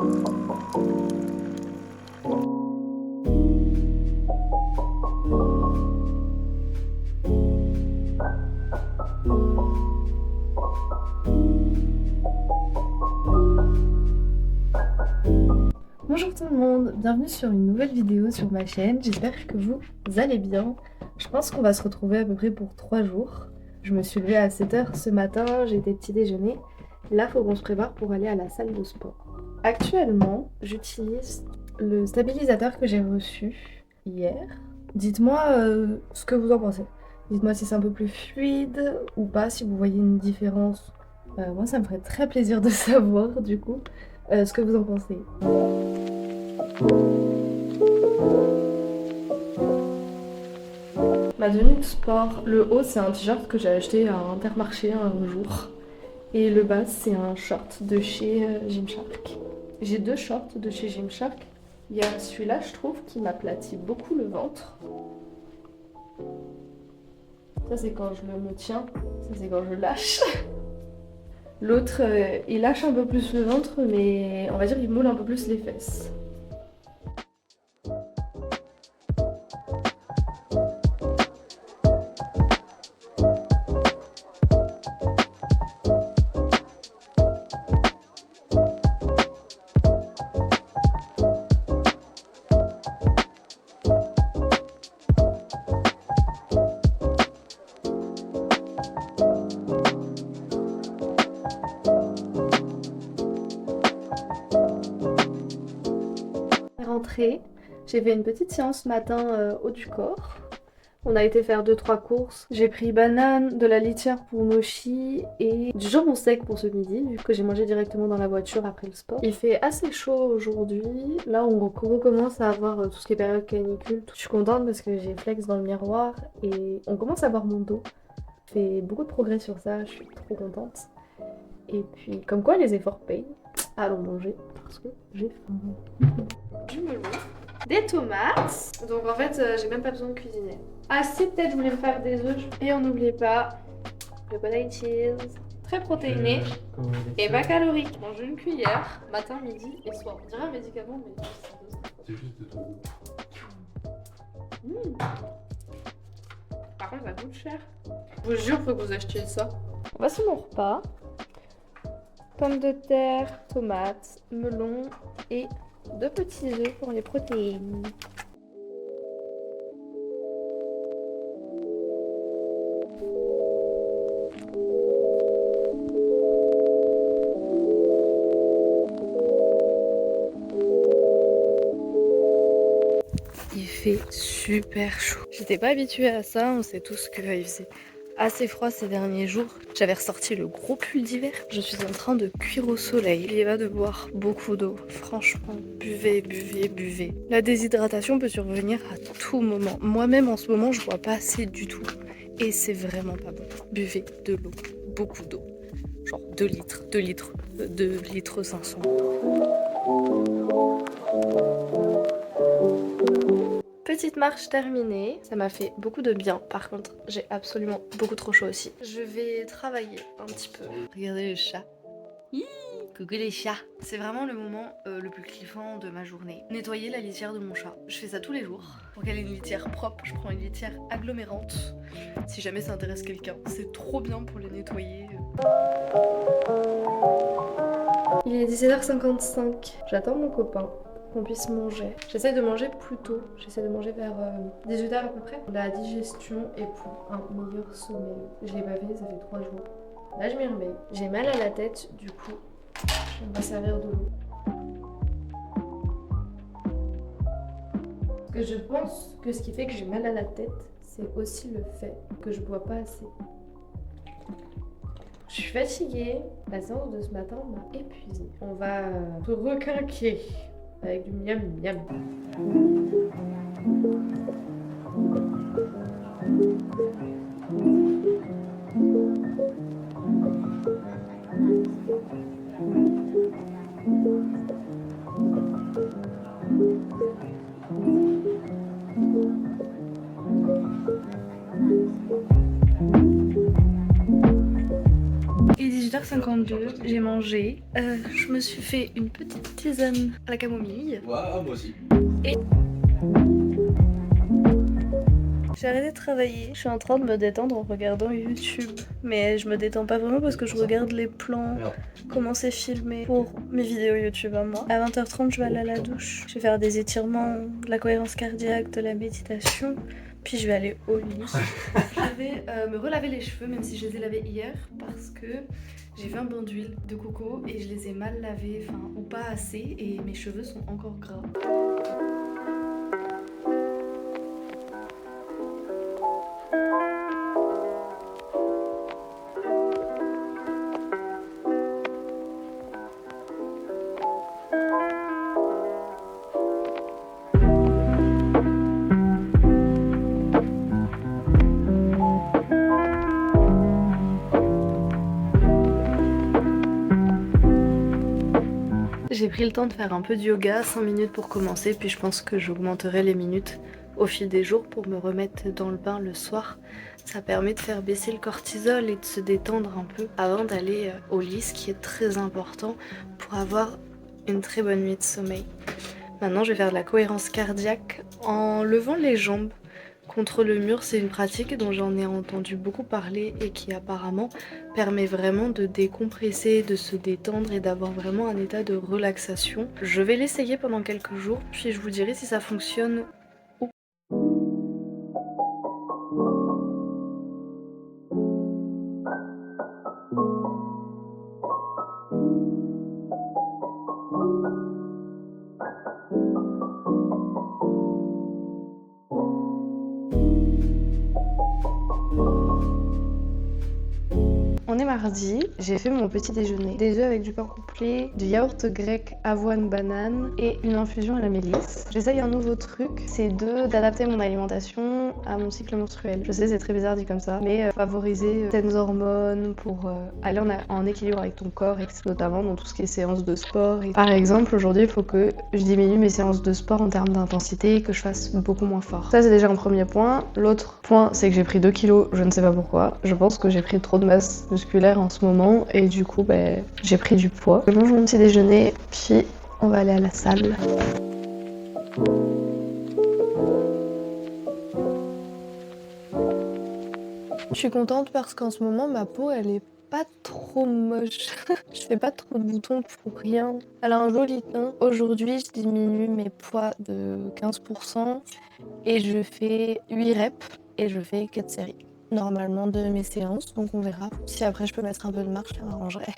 Bonjour tout le monde, bienvenue sur une nouvelle vidéo sur ma chaîne, j'espère que vous allez bien. Je pense qu'on va se retrouver à peu près pour 3 jours. Je me suis levée à 7h ce matin, j'ai été petit déjeuner. Là, il faut qu'on se prépare pour aller à la salle de sport. Actuellement, j'utilise le stabilisateur que j'ai reçu hier. Dites-moi ce que vous en pensez. Dites-moi si c'est un peu plus fluide ou pas, si vous voyez une différence. Moi, ça me ferait très plaisir de savoir du coup ce que vous en pensez. Ma tenue de sport, le haut c'est un t-shirt que j'ai acheté à Intermarché un jour. Et le bas c'est un short de chez Gymshark. J'ai 2 shorts de chez Gymshark. Il y a celui-là je trouve qui m'aplatit beaucoup le ventre. Ça c'est quand je me tiens, ça c'est quand je lâche. L'autre il lâche un peu plus le ventre mais on va dire il moule un peu plus les fesses. J'ai fait une petite séance matin haut du corps. On a été faire 2-3 courses. J'ai pris banane, de la litière pour Mochi et du jambon sec pour ce midi, vu que j'ai mangé directement dans la voiture après le sport. Il fait assez chaud aujourd'hui. Là, on recommence à avoir tout ce qui est période canicule. Je suis contente parce que j'ai flex dans le miroir et on commence à voir mon dos. Je fais beaucoup de progrès sur ça, je suis trop contente. Et puis, comme quoi les efforts payent. Allons manger parce que j'ai faim. Du melon, des tomates. Donc en fait, j'ai même pas besoin de cuisiner. Ah si, peut-être je voulais me faire des œufs. Et on n'oublie pas le cottage cheese, très protéiné et bas calorique. Mange une cuillère, matin, midi et soir. On dirait un médicament, mais c'est juste de ton goût. Par contre, ça coûte cher. Je vous jure, faut que vous achetiez ça. Voici mon repas. Pommes de terre, tomates, melon et 2 petits œufs pour les protéines. Il fait super chaud. J'étais pas habituée à ça, on sait tous qu'il faisait assez froid ces derniers jours. J'avais ressorti le gros pull d'hiver. Je suis en train de cuire au soleil. Il va de boire beaucoup d'eau. Franchement, buvez, buvez, buvez. La déshydratation peut survenir à tout moment. Moi-même en ce moment, je bois pas assez du tout. Et c'est vraiment pas bon. Buvez de l'eau. Beaucoup d'eau. Genre 2 litres, 2 litres, 2 litres 500. Petite marche terminée, ça m'a fait beaucoup de bien. Par contre, j'ai absolument beaucoup trop chaud aussi. Je vais travailler un petit peu. Regardez le chat. Coucou les chats. C'est vraiment le moment le plus kiffant de ma journée. Nettoyer la litière de mon chat. Je fais ça tous les jours. Pour qu'elle ait une litière propre, je prends une litière agglomérante. Si jamais ça intéresse quelqu'un, c'est trop bien pour les nettoyer. Il est 17h55. J'attends mon copain. Qu'on puisse manger. J'essaie de manger plus tôt, j'essaie de manger vers 18h à peu près. La digestion est pour un meilleur sommeil. Je l'ai pas fait, ça fait 3 jours. Là je m'y remets. J'ai mal à la tête, du coup je vais me servir de l'eau. Parce que je pense que ce qui fait que j'ai mal à la tête, c'est aussi le fait que je bois pas assez. Je suis fatiguée, la séance de ce matin m'a épuisée. On va se requinquer avec du miam miam. 5h52, j'ai mangé. Je me suis fait une petite tisane à la camomille. Ouais, moi aussi. Et j'ai arrêté de travailler. Je suis en train de me détendre en regardant YouTube. Mais je me détends pas vraiment parce que je regarde les plans, comment c'est filmé pour mes vidéos YouTube à moi. À 20h30, je vais aller à la douche. Je vais faire des étirements, de la cohérence cardiaque, de la méditation. Puis je vais aller au lit. Je vais me relaver les cheveux, même si je les ai lavés hier, parce que j'ai fait un bain d'huile de coco et je les ai mal lavés, enfin, ou pas assez, et mes cheveux sont encore gras. J'ai pris le temps de faire un peu de yoga, 5 minutes pour commencer, puis je pense que j'augmenterai les minutes au fil des jours pour me remettre dans le bain le soir. Ça permet de faire baisser le cortisol et de se détendre un peu avant d'aller au lit, ce qui est très important pour avoir une très bonne nuit de sommeil. Maintenant, je vais faire de la cohérence cardiaque en levant les jambes contre le mur. C'est une pratique dont j'en ai entendu beaucoup parler et qui apparemment permet vraiment de décompresser, de se détendre et d'avoir vraiment un état de relaxation. Je vais l'essayer pendant quelques jours, puis je vous dirai si ça fonctionne ou pas. On est mardi, j'ai fait mon petit déjeuner. Des œufs avec du pain complet, du yaourt grec avoine banane et une infusion à la mélisse. J'essaye un nouveau truc, c'est d'adapter mon alimentation à mon cycle menstruel. Je sais, c'est très bizarre dit comme ça, mais favoriser certaines hormones pour aller en équilibre avec ton corps, notamment dans tout ce qui est séances de sport. Et par exemple, aujourd'hui, il faut que je diminue mes séances de sport en termes d'intensité et que je fasse beaucoup moins fort. Ça, c'est déjà un premier point. L'autre point, c'est que j'ai pris 2 kilos, je ne sais pas pourquoi. Je pense que j'ai pris trop de masse musculaire en ce moment et du coup j'ai pris du poids. Je mange mon petit déjeuner puis on va aller à la salle. Je suis contente parce qu'en ce moment ma peau elle est pas trop moche. Je fais pas trop de boutons pour rien. Elle a un joli teint. Aujourd'hui je diminue mes poids de 15% et je fais 8 reps et je fais 4 séries. Normalement de mes séances, donc on verra. Si après je peux mettre un peu de marche, ça m'arrangerait.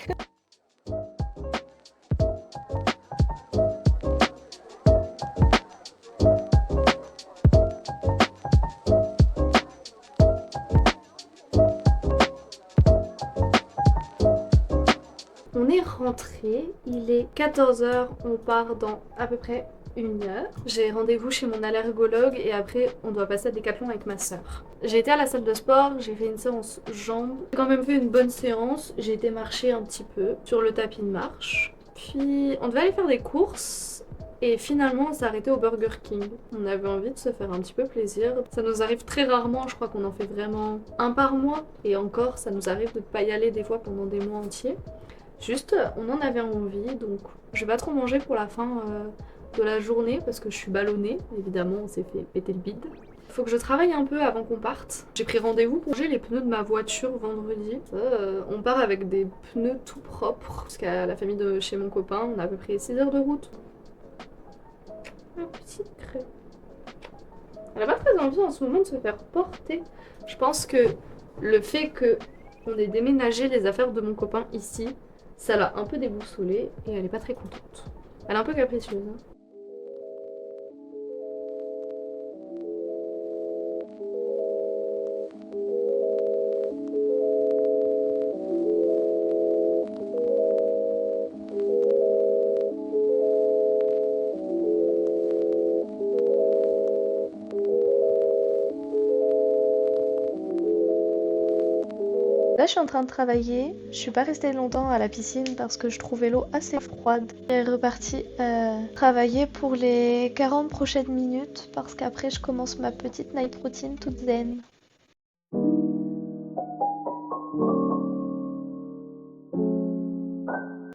On est rentré, il est 14h, on part dans à peu près 1 heure. J'ai rendez-vous chez mon allergologue et après on doit passer à Décathlon avec ma soeur. J'ai été à la salle de sport, j'ai fait une séance jambes. J'ai quand même fait une bonne séance, j'ai été marcher un petit peu sur le tapis de marche. Puis on devait aller faire des courses et finalement on s'est arrêté au Burger King. On avait envie de se faire un petit peu plaisir. Ça nous arrive très rarement, je crois qu'on en fait vraiment un par mois. Et encore, ça nous arrive de ne pas y aller des fois pendant des mois entiers. Juste, on en avait envie, donc je vais pas trop manger pour la fin de la journée parce que je suis ballonnée. Évidemment, on s'est fait péter le bide. Faut que je travaille un peu avant qu'on parte. J'ai pris rendez-vous pour changer les pneus de ma voiture vendredi. On part avec des pneus tout propres parce qu'à la famille de chez mon copain, on a à peu près 6 heures de route. Un petit creux. Elle a pas très envie en ce moment de se faire porter. Je pense que le fait qu'on ait déménagé les affaires de mon copain ici, ça l'a un peu déboussolée et elle est pas très contente. Elle est un peu capricieuse. Hein. Là, je suis en train de travailler. Je suis pas restée longtemps à la piscine parce que je trouvais l'eau assez froide. Je suis repartie travailler pour les 40 prochaines minutes parce qu'après, je commence ma petite night routine toute zen.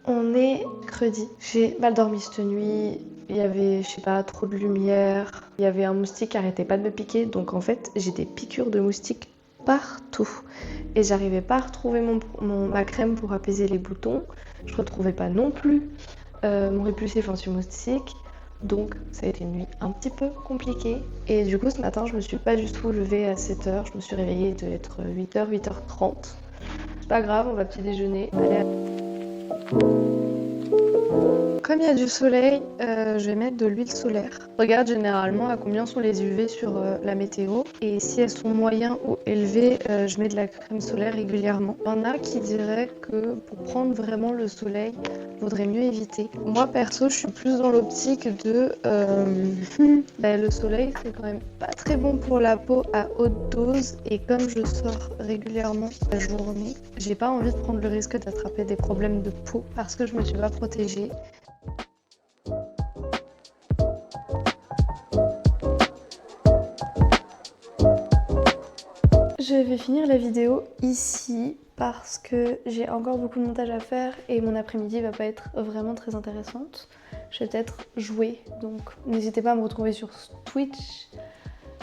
On est mercredi. J'ai mal dormi cette nuit. Il y avait, je sais pas, trop de lumière. Il y avait un moustique qui arrêtait pas de me piquer. Donc en fait, j'ai des piqûres de moustiques partout. Et j'arrivais pas à retrouver ma crème pour apaiser les boutons. Je retrouvais pas non plus mon répulsif anti-moustique. Donc ça a été une nuit un petit peu compliquée. Et du coup, ce matin, je me suis pas du tout levée à 7h. Je me suis réveillée, il devait être 8h, 8h30. C'est pas grave, on va petit déjeuner. Allez. Comme il y a du soleil, je vais mettre de l'huile solaire. Regarde généralement à combien sont les UV sur la météo. Et si elles sont moyennes ou élevées, je mets de la crème solaire régulièrement. Il y en a qui diraient que pour prendre vraiment le soleil, vaudrait mieux éviter. Moi perso, je suis plus dans l'optique de le soleil, c'est quand même pas très bon pour la peau à haute dose. Et comme je sors régulièrement la journée, j'ai pas envie de prendre le risque d'attraper des problèmes de peau parce que je me suis pas protégée. Je vais finir la vidéo ici parce que j'ai encore beaucoup de montage à faire et mon après-midi va pas être vraiment très intéressante. Je vais peut-être jouer, donc n'hésitez pas à me retrouver sur Twitch.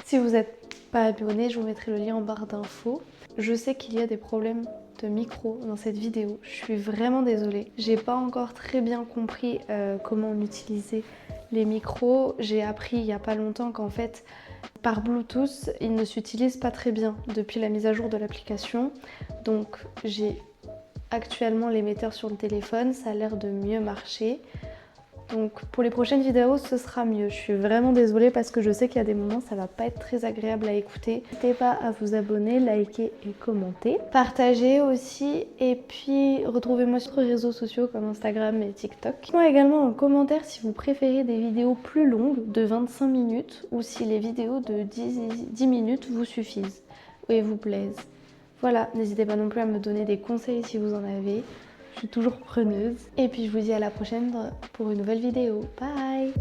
Si vous n'êtes pas abonné, je vous mettrai le lien en barre d'infos. Je sais qu'il y a des problèmes de micro dans cette vidéo, je suis vraiment désolée. J'ai pas encore très bien compris comment on utilisait les micros. J'ai appris il y a pas longtemps qu'en fait, par Bluetooth, ils ne s'utilisent pas très bien depuis la mise à jour de l'application. Donc j'ai actuellement l'émetteur sur le téléphone, ça a l'air de mieux marcher. Donc pour les prochaines vidéos, ce sera mieux. Je suis vraiment désolée parce que je sais qu'il y a des moments, ça va pas être très agréable à écouter. N'hésitez pas à vous abonner, liker et commenter. Partagez aussi et puis retrouvez-moi sur les réseaux sociaux comme Instagram et TikTok. Dites-moi également en commentaire si vous préférez des vidéos plus longues de 25 minutes ou si les vidéos de 10 minutes vous suffisent et vous plaisent. Voilà, n'hésitez pas non plus à me donner des conseils si vous en avez. Je suis toujours preneuse. Et puis je vous dis à la prochaine pour une nouvelle vidéo. Bye!